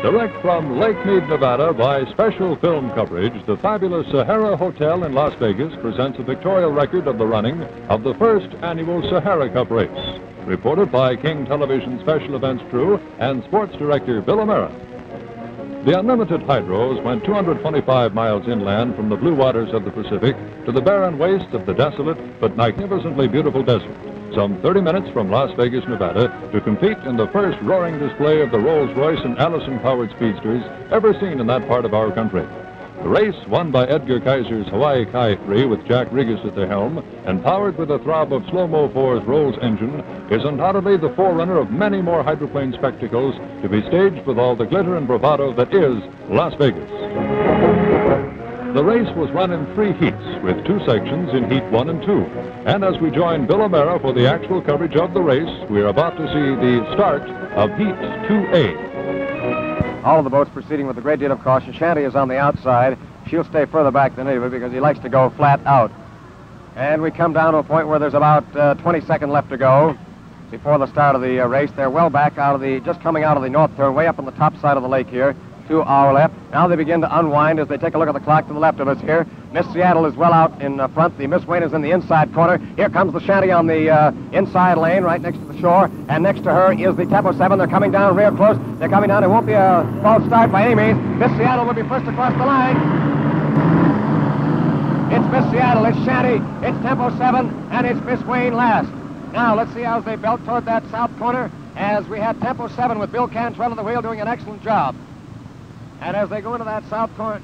Direct from Lake Mead, Nevada, by special film coverage, the fabulous Sahara Hotel in Las Vegas presents a pictorial record of the running of the first annual Sahara Cup race. Reported by King Television Special Events crew and Sports Director Bill O'Mara. The Unlimited Hydros went 225 miles inland from the blue waters of the Pacific to the barren wastes of the desolate but magnificently beautiful desert, some 30 minutes from Las Vegas, Nevada, to compete in the first roaring display of the Rolls-Royce and Allison-powered speedsters ever seen in that part of our country. The race, won by Edgar Kaiser's Hawaii Kai-3 with Jack Regis at the helm and powered with a throb of Slow-Mo 4's Rolls engine, is undoubtedly the forerunner of many more hydroplane spectacles to be staged with all the glitter and bravado that is Las Vegas. The race was run in 3 heats with 2 sections in Heat 1 and 2. And as we join Bill O'Mara for the actual coverage of the race, we are about to see the start of Heat 2A. All of the boats proceeding with a great deal of caution. Shanty is on the outside. She'll stay further back than Eva because he likes to go flat out. And we come down to a point where there's about 20 seconds left to go before the start of the race. They're well back out of the, just coming out of the north turn, way up on the top side of the lake here, to our left. Now they begin to unwind as they take a look at the clock to the left of us here. Miss Seattle is well out in front. The Miss Wayne is in the inside corner. Here comes the Shanty on the inside lane right next to the shore. And next to her is the Tempo 7. They're coming down real close. They're coming down. It won't be a false start by any means. Miss Seattle will be first across the line. It's Miss Seattle. It's Shanty. It's Tempo 7. And it's Miss Wayne last. Now let's see how they belt toward that south corner as we have Tempo 7 with Bill Cantrell at the wheel doing an excellent job. And as they go into that south corner,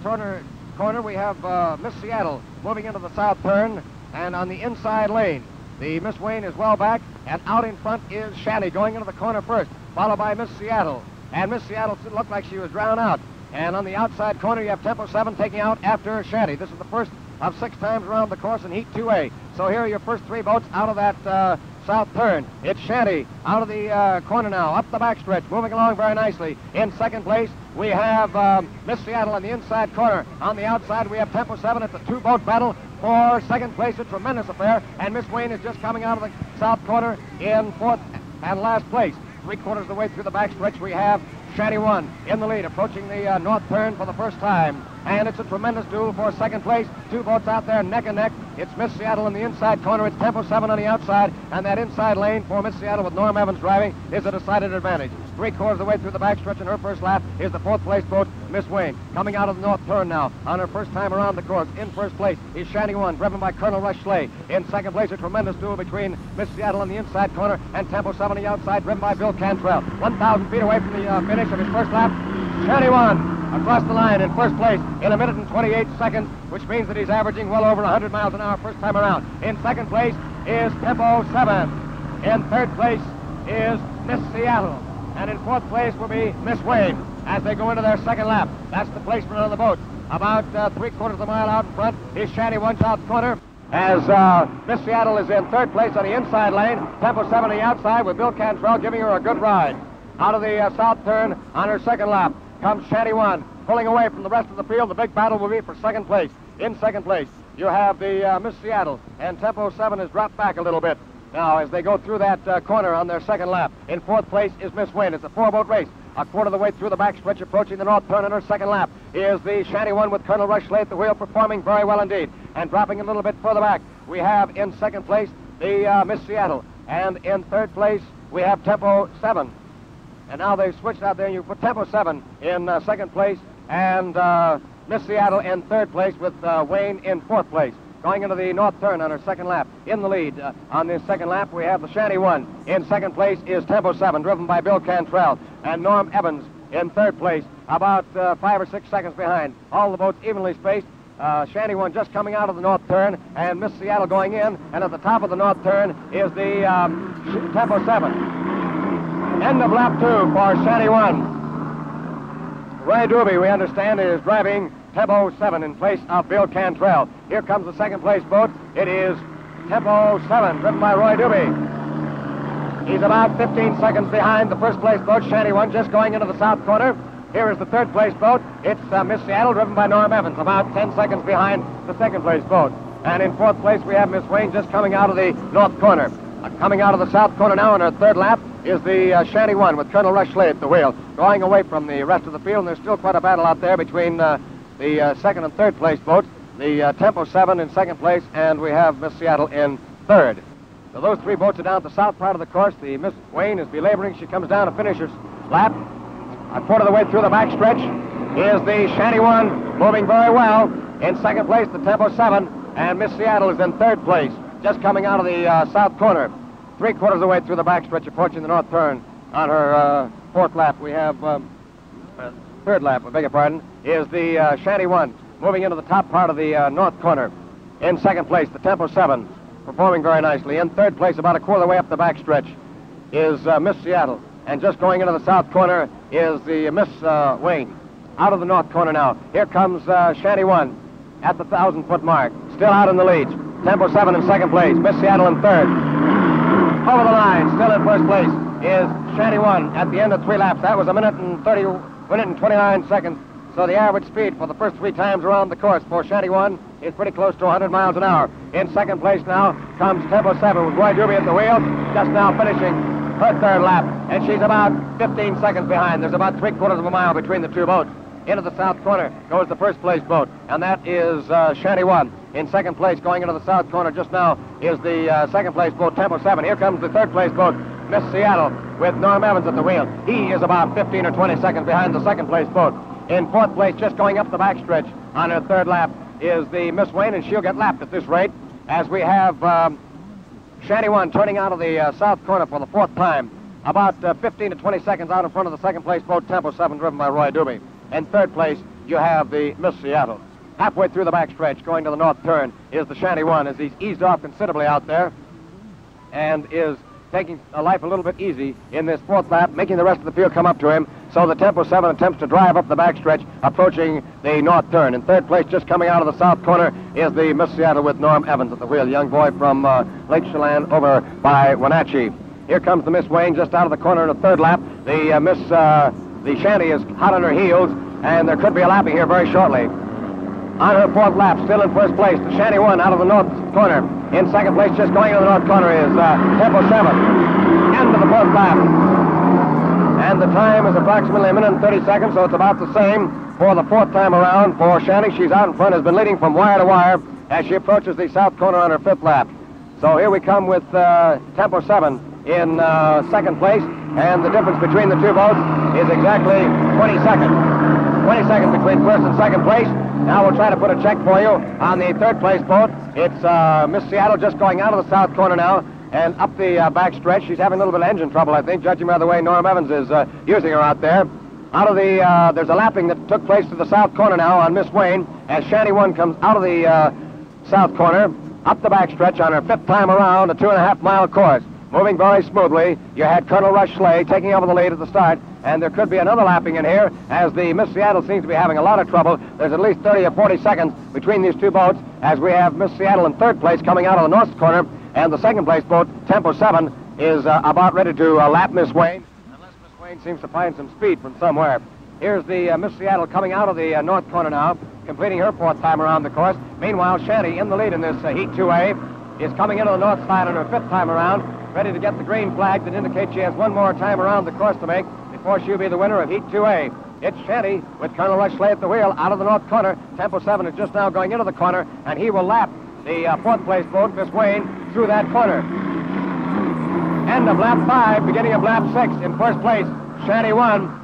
we have Miss Seattle moving into the south turn, and on the inside lane, the Miss Wayne is well back, and out in front is Shanty going into the corner first, followed by Miss Seattle. And Miss Seattle looked like she was drowned out. And on the outside corner, you have Tempo 7 taking out after Shanty. This is the first of 6 times around the course in Heat 2A. So here are your first 3 boats out of that south turn. It's Shanty out of the corner now, up the backstretch, moving along very nicely. In second place, we have Miss Seattle on the inside corner. On the outside, we have Tempo 7. It's a 2-boat battle for second place, a tremendous affair. And Miss Wayne is just coming out of the south corner in 4th and last place. 3/4 of the way through the backstretch, we have Shanty 1 in the lead, approaching the north turn for the first time. And it's a tremendous duel for second place. 2 boats out there neck and neck. It's Miss Seattle in the inside corner. It's Tempo 7 on the outside. And that inside lane for Miss Seattle with Norm Evans driving is a decided advantage. 3/4 of the way through the backstretch in her first lap is the 4th place boat, Miss Wayne. Coming out of the north turn now on her first time around the course. In first place is Shanty 1, driven by Colonel Rush Slay. In second place, a tremendous duel between Miss Seattle on the inside corner and Tempo 7 on the outside, driven by Bill Cantrell. 1,000 feet away from the finish of his first lap, Shanty 1 across the line in first place in 1 minute and 28 seconds, which means that he's averaging well over 100 miles an hour first time around. In second place is Tempo 7. In third place is Miss Seattle. And in 4th place will be Miss Wayne as they go into their second lap. That's the placement of the boats. About 3/4 of a mile out in front is Shanty 1 south corner. As Miss Seattle is in 3rd place on the inside lane, Tempo 7 on the outside with Bill Cantrell giving her a good ride. Out of the south turn on her second lap comes Shanty 1, pulling away from the rest of the field. The big battle will be for second place. In second place, you have the Miss Seattle, and Tempo 7 has dropped back a little bit now as they go through that corner on their second lap. In 4th place is Miss Wayne. It's a 4-boat race. 1/4 of the way through the backstretch, approaching the north turn on her second lap, is the Shanty 1 with Colonel Rush Slay at the wheel, performing very well indeed. And dropping a little bit further back, we have in second place the Miss Seattle. And in 3rd place, we have Tempo 7. And now they've switched out there, and you put Tempo 7 in second place, and Miss Seattle in 3rd place with Wayne in 4th place. Going into the north turn on her second lap. In the lead on this second lap, we have the Shanty 1. In second place is Tempo 7, driven by Bill Cantrell. And Norm Evans in 3rd place, about 5 or 6 seconds behind. All the boats evenly spaced. Shanty 1 just coming out of the north turn, and Miss Seattle going in. And at the top of the north turn is the Tempo 7. End of lap 2 for Shanty 1. Roy Doobie, we understand, is driving Tempo 7 in place of Bill Cantrell. Here comes the second place boat. It is Tempo 7, driven by Roy Doobie. He's about 15 seconds behind the first place boat, Shanty 1, just going into the south corner. Here is the 3rd place boat. It's Miss Seattle, driven by Norm Evans, about 10 seconds behind the 2nd place boat. And in 4th place, we have Miss Wayne just coming out of the north corner. Coming out of the south corner now on her 3rd lap is the Shanty 1 with Colonel Rush Slade at the wheel, going away from the rest of the field, and there's still quite a battle out there between the second and third place boats. The Tempo 7 in second place, and we have Miss Seattle in third. So those three boats are down at the south part of the course. The Miss Wayne is belaboring. She comes down to finish her lap. A quarter of the way through the backstretch is the Shanty 1, moving very well. In second place, the Tempo 7, and Miss Seattle is in third place, just coming out of the south corner. Three-quarters of the way through the backstretch, approaching the north turn on her fourth lap. We have third lap, I beg your pardon, is the Shanty 1, moving into the top part of the north corner. In second place, the Tempo 7, performing very nicely. In third place, about a quarter of the way up the backstretch, is Miss Seattle. And just going into the south corner is the Miss Wayne. Out of the north corner now. Here comes Shanty 1 at the 1,000-foot mark. Still out in the lead. Tempo 7 in second place. Miss Seattle in third. Over the line, still in first place, is Shanty 1 at the end of 3 laps. That was a minute and 29 seconds. So the average speed for the first 3 times around the course for Shanty 1 is pretty close to 100 miles an hour. In second place now comes Tempo 7 with Roy Doobie at the wheel, just now finishing her third lap, and she's about 15 seconds behind. There's about 3/4 of a mile between the two boats. Into the south corner goes the first place boat, and that is Shanty 1. In second place, going into the south corner just now, is the second place boat, Tempo 7. Here comes the third place boat, Miss Seattle, with Norm Evans at the wheel. He is about 15 or 20 seconds behind the second place boat. In fourth place, just going up the backstretch on her third lap, is the Miss Wayne, and she'll get lapped at this rate, as we have Shanty 1 turning out of the south corner for the fourth time, about 15 to 20 seconds out in front of the second place boat, Tempo 7, driven by Roy Doobie. In third place, you have the Miss Seattle. Halfway through the backstretch, going to the north turn, is the Shanty 1, as he's eased off considerably out there and is taking life a little bit easy in this fourth lap, making the rest of the field come up to him. So the Tempo 7 attempts to drive up the backstretch, approaching the north turn. In third place, just coming out of the south corner, is the Miss Seattle with Norm Evans at the wheel, young boy from Lake Chelan over by Wenatchee. Here comes the Miss Wayne just out of the corner in the third lap. The Shanty is hot on her heels, and there could be a lapping here very shortly. On her fourth lap, still in first place, the Shanty 1 out of the north corner. In second place, just going into the north corner, is Tempo 7. End of the fourth lap. And the time is approximately a minute and 30 seconds, so it's about the same for the fourth time around for Shanty. She's out in front, has been leading from wire to wire as she approaches the south corner on her fifth lap. So here we come with Tempo 7 in second place, and the difference between the two boats is exactly 20 seconds. 20 seconds between first and second place. Now we'll try to put a check for you on the third place boat. It's Miss Seattle just going out of the south corner now and up the backstretch. She's having a little bit of engine trouble, I think, judging by the way Norm Evans is using her out there. Out of the, there's a lapping that took place to the south corner now on Miss Wayne as Shanty 1 comes out of the south corner, up the backstretch on her fifth time around, a 2.5-mile course. Moving very smoothly. You had Colonel Rush Slade taking over the lead at the start, and there could be another lapping in here as the Miss Seattle seems to be having a lot of trouble. There's at least 30 or 40 seconds between these two boats as we have Miss Seattle in third place coming out of the north corner, and the second place boat, Tempo 7, is about ready to lap Miss Wayne, unless Miss Wayne seems to find some speed from somewhere. Here's the Miss Seattle coming out of the north corner now, completing her fourth time around the course. Meanwhile, Shanty in the lead in this Heat 2A is coming into the north side on her fifth time around, ready to get the green flag that indicates she has one more time around the course to make before she'll be the winner of Heat 2A. It's Shanty with Colonel Rush Slade at the wheel out of the north corner. Tempo 7 is just now going into the corner, and he will lap the fourth place boat, Miss Wayne, through that corner. End of lap 5, beginning of lap 6. In first place, Shanty 1.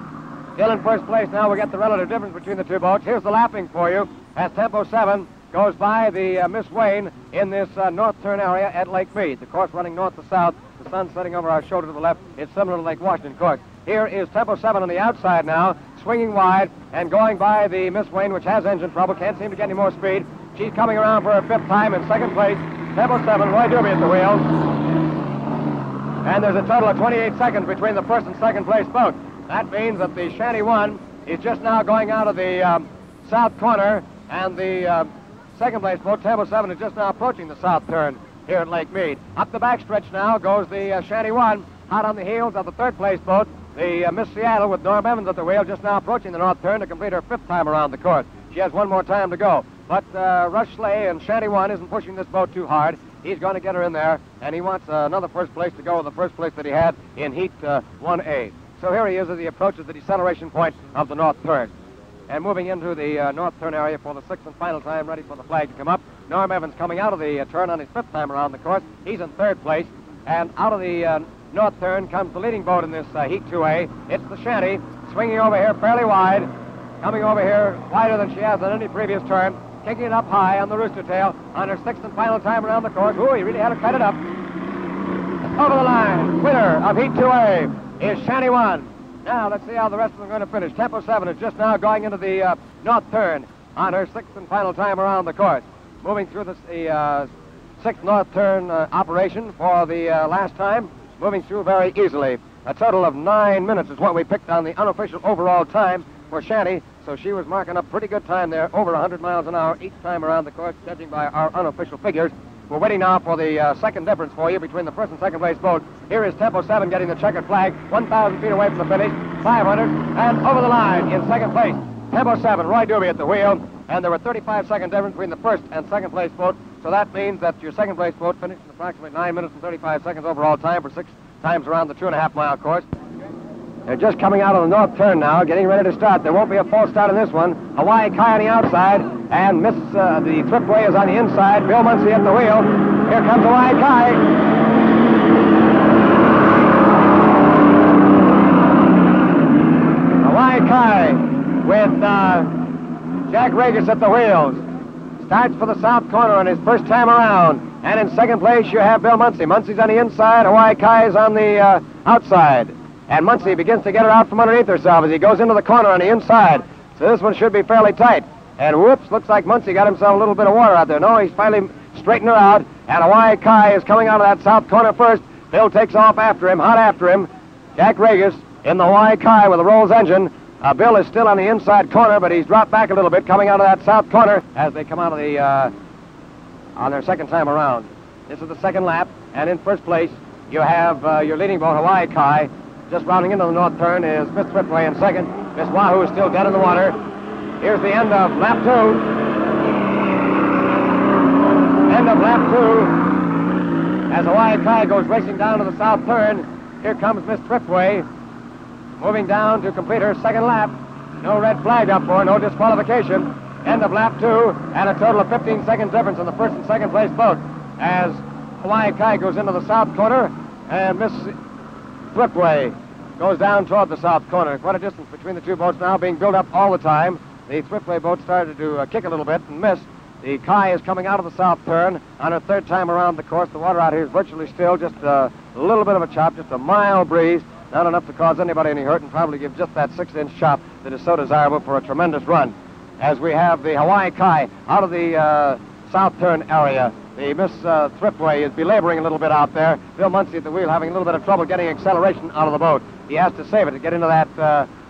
Still in first place now. We get the relative difference between the two boats. Here's the lapping for you as Tempo 7 goes by the Miss Wayne in this north turn area at Lake Mead. The course running north to south, the sun setting over our shoulder to the left. It's similar to Lake Washington course. Here is Tempo 7 on the outside now, swinging wide and going by the Miss Wayne, which has engine trouble, can't seem to get any more speed. She's coming around for her fifth time in second place. Tempo 7, Roy Doobie at the wheel. And there's a total of 28 seconds between the first and second place boat. That means that the Shanty 1 is just now going out of the south corner, and the second place boat, Tempo 7, is just now approaching the south turn here at Lake Mead. Up the backstretch now goes the Shanty 1, hot on the heels of the third place boat, the Miss Seattle with Norm Evans at the wheel, just now approaching the north turn to complete her fifth time around the course. She has one more time to go. But Rush Slade and Shanty 1 isn't pushing this boat too hard. He's going to get her in there, and he wants another first place to go with the first place that he had in Heat 1A. So here he is as he approaches the deceleration point of the north turn. And moving into the north turn area for the sixth and final time, ready for the flag to come up. Norm Evans coming out of the turn on his fifth time around the course. He's in third place. And out of the north turn comes the leading boat in this Heat 2A. It's the Shanty, swinging over here fairly wide, coming over here wider than she has on any previous turn, kicking it up high on the rooster tail on her sixth and final time around the course. Ooh, he really had to cut it up. Over the line, winner of Heat 2A is Shanty 1. Now, let's see how the rest of them are going to finish. Tempo 7 is just now going into the north turn on her sixth and final time around the course. Moving through the sixth north turn operation for the last time. Moving through very easily. A total of 9 minutes is what we picked on the unofficial overall time for Shanty. So she was marking up pretty good time there, over 100 miles an hour each time around the course, judging by our unofficial figures. We're waiting now for the second difference for you between the first and second place boat. Here is Tempo 7 getting the checkered flag, 1,000 feet away from the finish, 500, and over the line in second place. Tempo 7, Roy Doobie at the wheel, and there were 35-second difference between the first and second place boat, so that means that your second place boat finished in approximately 9 minutes and 35 seconds overall time for 6 times around the 2.5-mile course. They're just coming out of the north turn now, getting ready to start. There won't be a false start in this one. Hawaii Kai on the outside, and the Thriftway is on the inside. Bill Muncie at the wheel. Here comes Hawaii Kai. Hawaii Kai with Jack Regis at the wheels. Starts for the south corner on his first time around. And in second place, you have Bill Muncie. Muncie's on the inside. Hawaii Kai is on the outside. And Muncie begins to get her out from underneath herself as he goes into the corner on the inside. So this one should be fairly tight. And whoops, looks like Muncie got himself a little bit of water out there. No, he's finally straightened her out. And Hawaii Kai is coming out of that south corner first. Bill takes off after him, hot after him. Jack Regis in the Hawaii Kai with the Rolls engine. Bill is still on the inside corner, but he's dropped back a little bit coming out of that south corner as they come out of the, on their second time around. This is the second lap. And in first place, you have your leading boat, Hawaii Kai. Just rounding into the north turn is Miss Thriftway in second. Miss Wahoo is still dead in the water. Here's the end of lap 2. End of lap 2. As Hawaii Kai goes racing down to the south turn, here comes Miss Thriftway, moving down to complete her second lap. No red flag up for her, no disqualification. End of lap 2, and a total of 15-second difference in the first and second place boat. As Hawaii Kai goes into the south corner, and Miss Thriftway goes down toward the south corner. Quite a distance between the two boats now, being built up all the time. The Thriftway boat started to kick a little bit and miss. The Kai is coming out of the south turn on her third time around the course. The water out here is virtually still, just a little bit of a chop, just a mild breeze, not enough to cause anybody any hurt, and probably give just that 6-inch chop that is so desirable for a tremendous run. As we have the Hawaii Kai out of the south turn area. The Miss Thriftway is belaboring a little bit out there. Bill Muncie at the wheel having a little bit of trouble getting acceleration out of the boat. He has to save it to get into that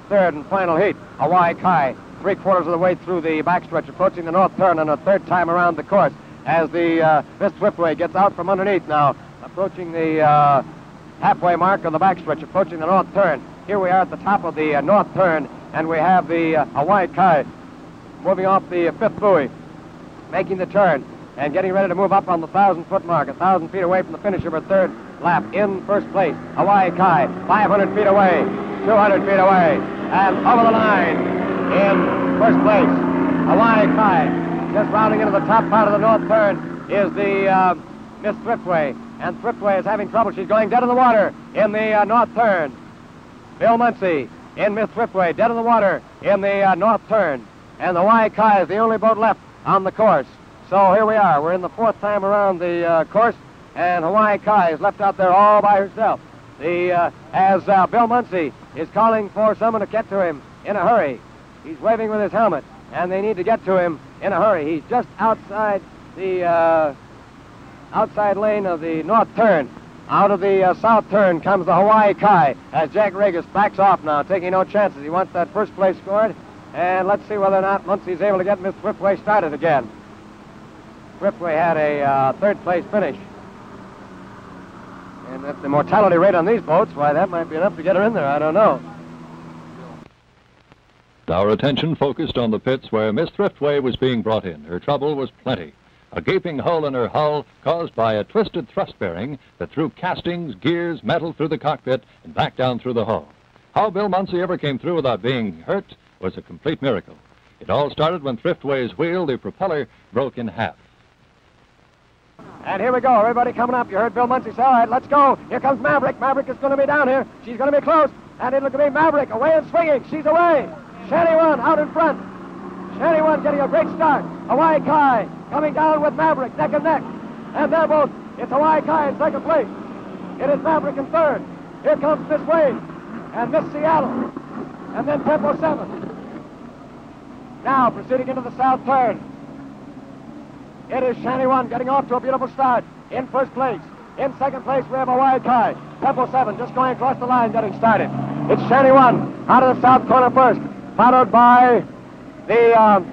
third and final heat. Hawaii Kai, 3/4 of the way through the backstretch, approaching the north turn on a third time around the course. As the Miss Thriftway gets out from underneath now, approaching the halfway mark on the backstretch, approaching the north turn. Here we are at the top of the north turn, and we have the Hawaii Kai moving off the fifth buoy, making the turn, and getting ready to move up on the 1,000-foot mark, 1,000 feet away from the finish of her third lap in first place. Hawaii Kai, 500 feet away, 200 feet away, and over the line in first place. Hawaii Kai, just rounding into the top part of the north turn, is the Miss Thriftway, and Thriftway is having trouble. She's going dead in the water in the north turn. Bill Muncie in Miss Thriftway, dead in the water in the north turn, and the Hawaii Kai is the only boat left on the course. So here we are. We're in the fourth time around the course, and Hawaii Kai is left out there all by herself. As Bill Muncie is calling for someone to get to him in a hurry. He's waving with his helmet, and they need to get to him in a hurry. He's just outside the outside lane of the north turn. Out of the south turn comes the Hawaii Kai, as Jack Regis backs off now, taking no chances. He wants that first place scored, and let's see whether or not Muncie's able to get Miss Thriftway started again. Thriftway had a third-place finish. And at the mortality rate on these boats, why, that might be enough to get her in there. I don't know. Our attention focused on the pits where Miss Thriftway was being brought in. Her trouble was plenty. a gaping hole in her hull caused by a twisted thrust bearing that threw castings, gears, metal through the cockpit and back down through the hull. How Bill Munsey ever came through without being hurt was a complete miracle. It all started when Thriftway's wheel, the propeller, broke in half. And here we go. Everybody coming up. You heard Bill Munsey say, all right, let's go. Here comes Maverick. Maverick is going to be down here. She's going to be close. And it'll be Maverick away and swinging. She's away. Shanty One out in front. Shanty One getting a great start. Hawaii Kai coming down with Maverick neck and neck. And they're both. It's Hawaii Kai in second place. It is Maverick in third. Here comes Miss Wayne and Miss Seattle. And then Tempo 7. Now proceeding into the south turn. It is Shanty One getting off to a beautiful start in first place. In second place, we have Hawaii Kai. Tempo 7 just going across the line, getting started. It's Shanty One out of the south corner first, followed by the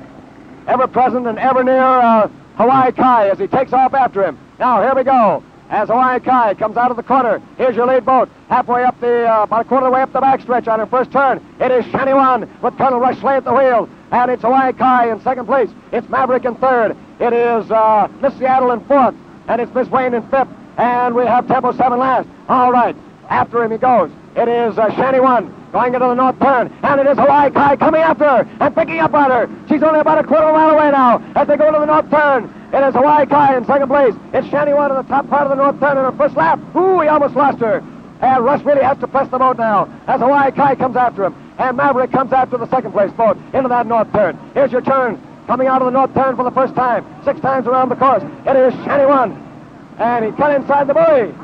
ever-present and ever-near Hawaii Kai as he takes off after him. Now, here we go. As Hawaii Kai comes out of the corner, here's your lead boat. Halfway up about a quarter of the way up the backstretch on her first turn. It is Shanty One with Colonel Rush Slay at the wheel. And it's Hawaii Kai in second place. It's Maverick in third. It is Miss Seattle in fourth. And it's Miss Wayne in fifth. And we have Tempo 7 last. All right. After him he goes. It is Shanty One going into the north turn. And it is Hawaii Kai coming after her and picking up on her. She's only about a quarter of a mile away now as they go to the north turn. It is Hawaii Kai in second place. It's Shanty One in the top part of the north turn in her first lap. Ooh, he almost lost her. And Russ really has to press the boat now as Hawaii Kai comes after him. And Maverick comes after the second place boat into that north turn. Here's your turn. Coming out of the north turn for the first time. 6 times around the course. It is Shanty One. And he cut inside the buoy.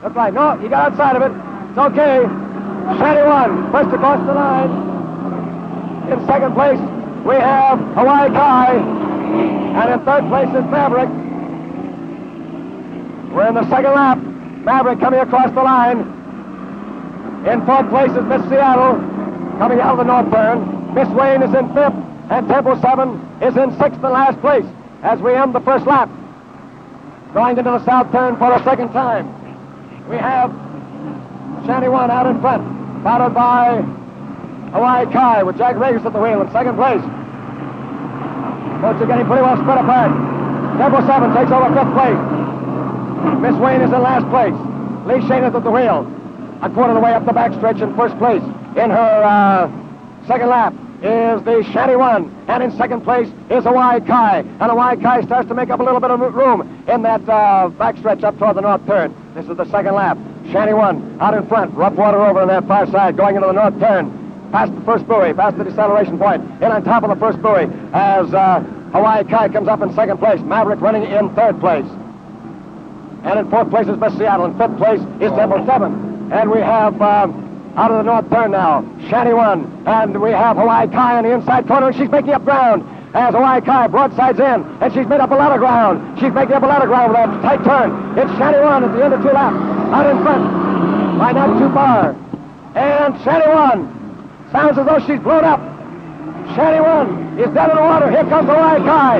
Looks like, no, he got outside of it. It's okay. Shanty One first across the line. In second place, we have Hawaii Kai. And in third place is Maverick. We're in the second lap. Maverick coming across the line. In fourth place is Miss Seattle coming out of the north turn. Miss Wayne is in fifth, and Tempo 7 is in sixth and last place as we end the first lap. Going into the south turn for the second time, we have Shanty One out in front, followed by Hawaii Kai with Jack Regis at the wheel in second place. Boats are getting pretty well spread apart. Tempo 7 takes over fifth place. Miss Wayne is in last place. Lee Shane is at the wheel. A quarter of the way up the backstretch in first place. In her second lap is the Shanty One. And in second place is Hawaii Kai. And Hawaii Kai starts to make up a little bit of room in that backstretch up toward the north turn. This is the second lap. Shanty One out in front. Rough water over on that far side going into the north turn. Past the first buoy, past the deceleration point. In on top of the first buoy as Hawaii Kai comes up in second place. Maverick running in third place. And in fourth place is Miss Seattle. In fifth place is Tempo 7. And we have, out of the north turn now, Shanty One. And we have Hawaii Kai on the inside corner, and she's making up ground. As Hawaii Kai broadsides in, and she's made up a lot of ground. She's making up a lot of ground with that tight turn. It's Shanty One at the end of 2 laps. Out in front. By not too far. And Shanty One sounds as though she's blown up. Shanty One is dead in the water. Here comes Hawaii Kai.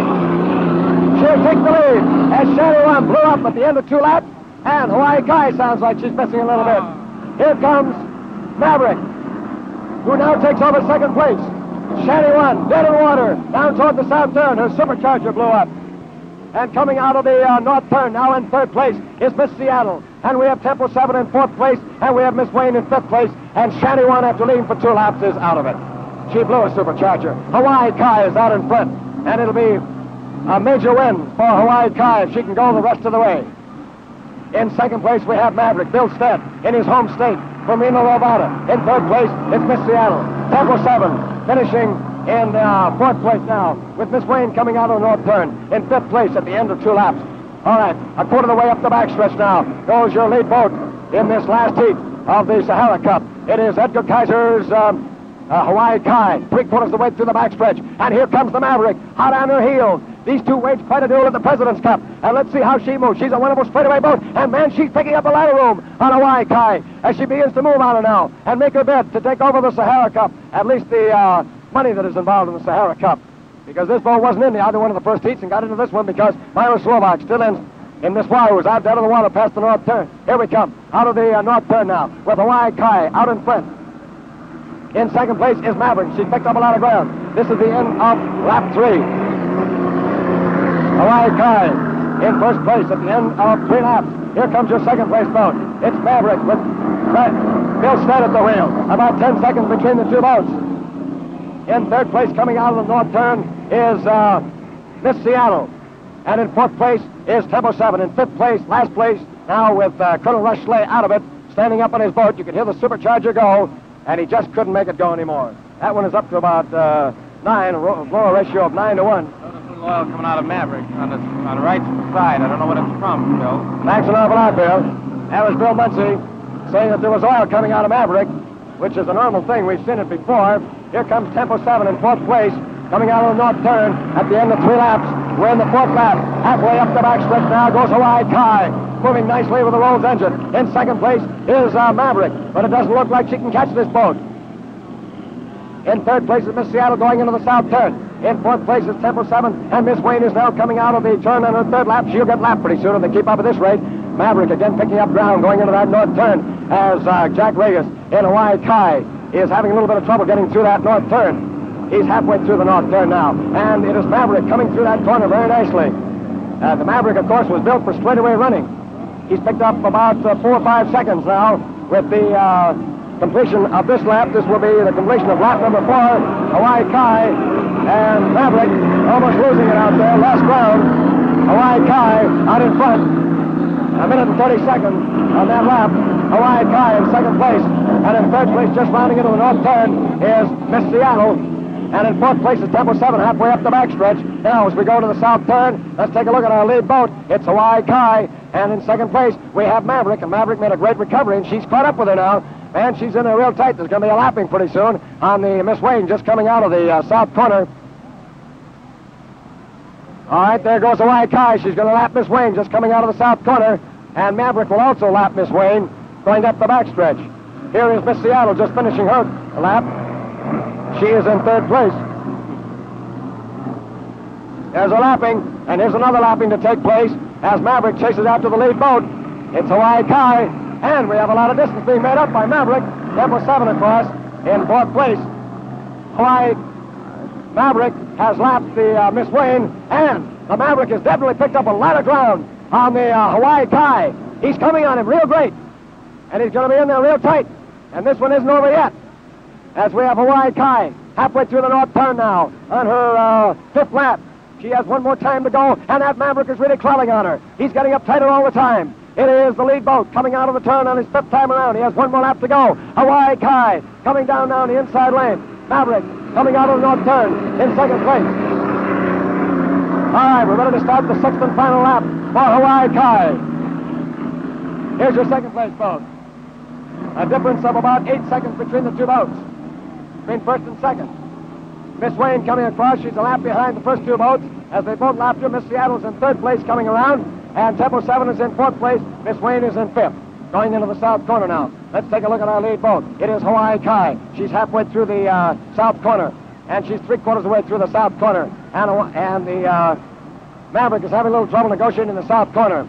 She'll take the lead as Shanty One blew up at the end of 2 laps, and Hawaii Kai sounds like she's missing a little bit. Here comes Maverick, who now takes over second place. Shanty One dead in the water down toward the south turn. Her supercharger blew up. And coming out of the north turn, now in third place, is Miss Seattle. And we have Tempo 7 in fourth place, and we have Miss Wayne in fifth place, and Shanty One, after leading for 2 laps, is out of it. She blew a supercharger. Hawaii Kai is out in front, and it'll be a major win for Hawaii Kai if she can go the rest of the way. In second place, we have Maverick, Bill Stead, in his home state from Reno, Nevada. In third place, it's Miss Seattle. Tempo 7 finishing in fourth place now, with Miss Wayne coming out of the north turn in fifth place at the end of 2 laps. All right, a quarter of the way up the backstretch now goes your lead boat in this last heat of the Sahara Cup. It is Edgar Kaiser's Hawaii Kai, 3/4 of the way through the backstretch. And here comes the Maverick, hot on her heels. These two wage quite a duel at the President's Cup. And let's see how she moves. She's a winnable straightaway boat. And man, she's picking up a lot of room on Hawaii Kai as she begins to move on her now and make her bid to take over the Sahara Cup. At least the money that is involved in the Sahara Cup. Because this boat wasn't in either one of the first heats and got into this one because Myra Slovak still in this water, was out dead of the water past the north turn. Here we come, out of the north turn now, with Hawaii Kai out in front. In second place is Maverick. She's picked up a lot of ground. This is the end of lap 3. Hawaii Kai in first place at the end of 3 laps. Here comes your second place boat. It's Maverick with Bill Stead at the wheel. About 10 seconds between the two boats. In third place, coming out of the north turn, is Miss Seattle. And in fourth place is Tempo 7. In fifth place, last place, now with Colonel Rush Slay out of it, standing up on his boat. You could hear the supercharger go, and he just couldn't make it go anymore. That one is up to about 9, a blower ratio of 9 to 1. Little oil coming out of Maverick on the right side. I don't know what it's from, Bill. Thanks an awful lot, Bill. That was Bill Muncie saying that there was oil coming out of Maverick, which is a normal thing. We've seen it before. Here comes Tempo 7 in fourth place, coming out of the north turn at the end of 3 laps. We're in the fourth lap. Halfway up the backstretch now goes Hawaii Kai, moving nicely with the Rolls engine. In second place is Maverick, but it doesn't look like she can catch this boat. In third place is Miss Seattle going into the south turn. In fourth place is Tempo 7, and Miss Wayne is now coming out of the turn on her third lap. She'll get lapped pretty soon if they keep up at this rate. Maverick again picking up ground going into that north turn as Jack Regis in Hawaii Kai is having a little bit of trouble getting through that north turn. He's halfway through the north turn now, and it is Maverick coming through that corner very nicely. The Maverick, of course, was built for straightaway running. He's picked up about 4 or 5 seconds now with the completion of this lap. This will be the completion of lap number 4. Hawaii Kai and Maverick almost losing it out there. Last round, Hawaii Kai out in front. 1 minute and 30 seconds on that lap. Hawaii Kai in second place. And in third place, just rounding into the north turn, is Miss Seattle. And in fourth place is Tempo 7, halfway up the backstretch. Now, as we go to the south turn, let's take a look at our lead boat. It's Hawaii Kai. And in second place, we have Maverick. And Maverick made a great recovery, and she's caught up with her now. And she's in there real tight. There's going to be a lapping pretty soon on the Miss Wayne just coming out of the south corner. All right, there goes Hawaii Kai. She's going to lap Miss Wayne just coming out of the south corner. And Maverick will also lap Miss Wayne going up the backstretch. Here is Miss Seattle just finishing her lap. She is in third place. There's a lapping, and here's another lapping to take place as Maverick chases after the lead boat. It's Hawaii Kai, and we have a lot of distance being made up by Maverick. Tempo 7 across in fourth place. Hawaii Maverick has lapped the Miss Wayne, and the Maverick has definitely picked up a lot of ground on the Hawaii Kai. He's coming on him real great, and he's going to be in there real tight. And this one isn't over yet, as we have Hawaii Kai halfway through the north turn now on her fifth lap. She has one more time to go, and that Maverick is really crawling on her. He's getting up tighter all the time. It is the lead boat coming out of the turn on his fifth time around. He has one more lap to go. Hawaii Kai coming down now in the inside lane. Maverick coming out of the north turn in second place. All right, we're ready to start the sixth and final lap for Hawaii Kai. Here's your second place boat. A difference of about 8 seconds between the two boats, between first and second. Miss Wayne coming across. She's a lap behind the first two boats as they both lapped her. Miss Seattle's in third place coming around, and Tempo 7 is in fourth place. Miss Wayne is in fifth, going into the south corner now. Let's take a look at our lead boat. It is Hawaii Kai. She's halfway through the south corner, and she's 3/4 of the way through the south corner. And the Maverick is having a little trouble negotiating in the south corner.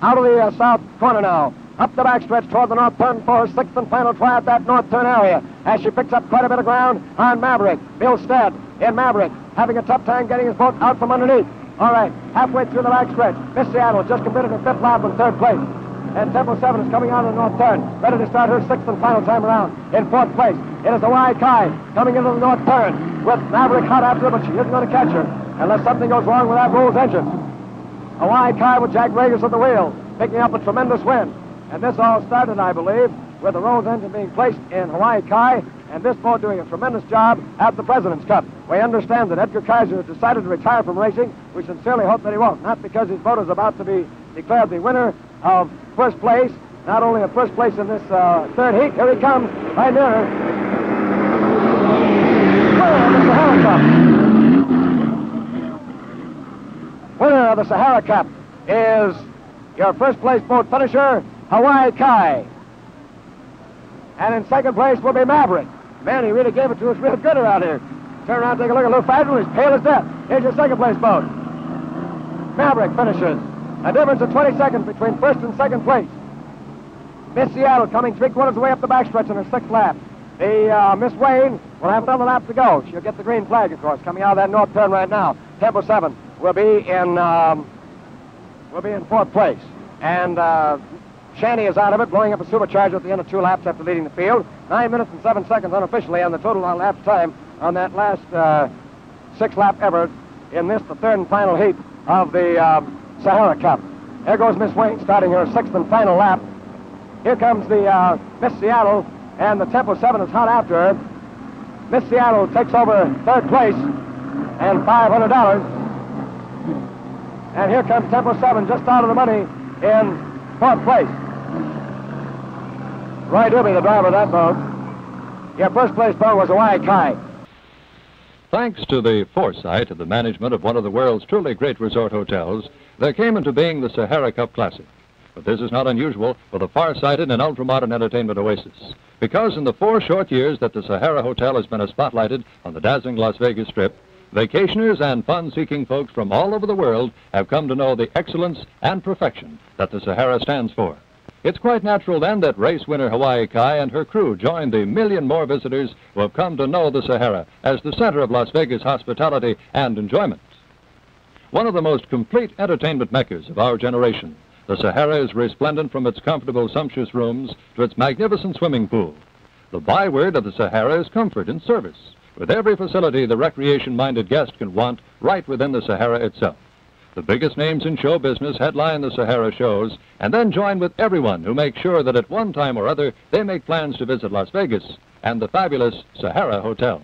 Out of the south corner now. Up the backstretch toward the north turn for her sixth and final try at that north turn area as she picks up quite a bit of ground on Maverick. Bill Stead in Maverick having a tough time getting his boat out from underneath. All right, halfway through the backstretch. Miss Seattle just completed her fifth lap in third place. And Tempo 7 is coming out of the north turn, ready to start her sixth and final time around in fourth place. It is Hawaii Kai coming into the north turn with Maverick hot after her, but she isn't going to catch her unless something goes wrong with that Rolls engine. Hawaii Kai with Jack Regis at the wheel, picking up a tremendous wind. And this all started, I believe, with the Rolls engine being placed in Hawaii Kai, and this boat doing a tremendous job at the President's Cup. We understand that Edgar Kaiser has decided to retire from racing. We sincerely hope that he won't, not because his boat is about to be declared the winner of first place, not only of first place in this third heat. Here he comes, right near winner of the Sahara Cup. Winner of the Sahara Cup is your first place boat finisher, Hawaii Kai. And in second place will be Maverick. Man, he really gave it to us real good around here. Turn around, take a look at Lou Fadden. He's pale as death. Here's your second place boat. Maverick finishes. A difference of 20 seconds between first and second place. Miss Seattle coming 3/4 of the way up the backstretch in her sixth lap. The Miss Wayne will have another lap to go. She'll get the green flag, of course, coming out of that north turn right now. Tempo 7 will be in fourth place. And Shanny is out of it, blowing up a supercharger at the end of 2 laps after leading the field. 9 minutes and 7 seconds unofficially on the total on lap time on that last 6-lap effort in this, the third and final heat of the Sahara Cup. There goes Miss Wayne starting her 6th and final lap. Here comes the Miss Seattle, and the Tempo 7 is hot after her. Miss Seattle takes over 3rd place and $500. And here comes Tempo 7 just out of the money in 4th place. Roy Doobie, the driver of that boat. Yeah, first place boat was Hawaii Kai. Thanks to the foresight of the management of one of the world's truly great resort hotels, there came into being the Sahara Cup Classic. But this is not unusual for the far-sighted and ultra-modern entertainment oasis, because in the 4 short years that the Sahara Hotel has been spotlighted on the dazzling Las Vegas Strip, vacationers and fun-seeking folks from all over the world have come to know the excellence and perfection that the Sahara stands for. It's quite natural, then, that race winner Hawaii Kai and her crew join the 1 million more visitors who have come to know the Sahara as the center of Las Vegas hospitality and enjoyment. One of the most complete entertainment meccas of our generation, the Sahara is resplendent from its comfortable, sumptuous rooms to its magnificent swimming pool. The byword of the Sahara is comfort and service, with every facility the recreation-minded guest can want right within the Sahara itself. The biggest names in show business headline the Sahara shows and then join with everyone who makes sure that at one time or other they make plans to visit Las Vegas and the fabulous Sahara Hotel.